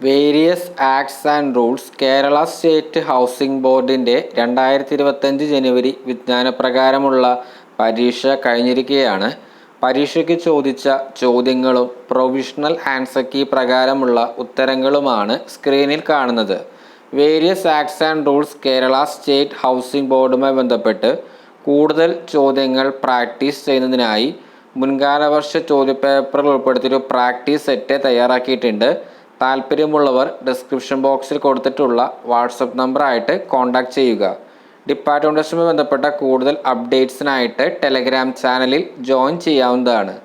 Various acts and rules Kerala state housing ബോർഡിൻ്റെ 2025 ജനുവരി വിജ്ഞാനപ്രകാരമുള്ള പരീക്ഷ കഴിഞ്ഞിരിക്കുകയാണ്. പരീക്ഷയ്ക്ക് ചോദിച്ച ചോദ്യങ്ങളും പ്രൊവിഷണൽ ആൻസർ കീ പ്രകാരമുള്ള ഉത്തരങ്ങളുമാണ് സ്ക്രീനിൽ കാണുന്നത്. Various acts and rules Kerala state housing ബോർഡുമായി ബന്ധപ്പെട്ട് കൂടുതൽ ചോദ്യങ്ങൾ പ്രാക്ടീസ് ചെയ്യുന്നതിനായി മുൻകാലവർഷ ചോദ്യപേപ്പറിൽ ഉൾപ്പെടുത്തിയൊരു പ്രാക്ടീസ് സെറ്റ് തയ്യാറാക്കിയിട്ടുണ്ട്. താല്പര്യമുള്ളവർ ഡിസ്ക്രിപ്ഷൻ ബോക്സിൽ കൊടുത്തിട്ടുള്ള വാട്സപ്പ് നമ്പറായിട്ട് കോൺടാക്റ്റ് ചെയ്യുക. ഡിപ്പാർട്ട്മെൻറ്റ് ടെസ്റ്റുമായി ബന്ധപ്പെട്ട കൂടുതൽ അപ്ഡേറ്റ്സിനായിട്ട് ടെലഗ്രാം ചാനലിൽ ജോയിൻ ചെയ്യാവുന്നതാണ്.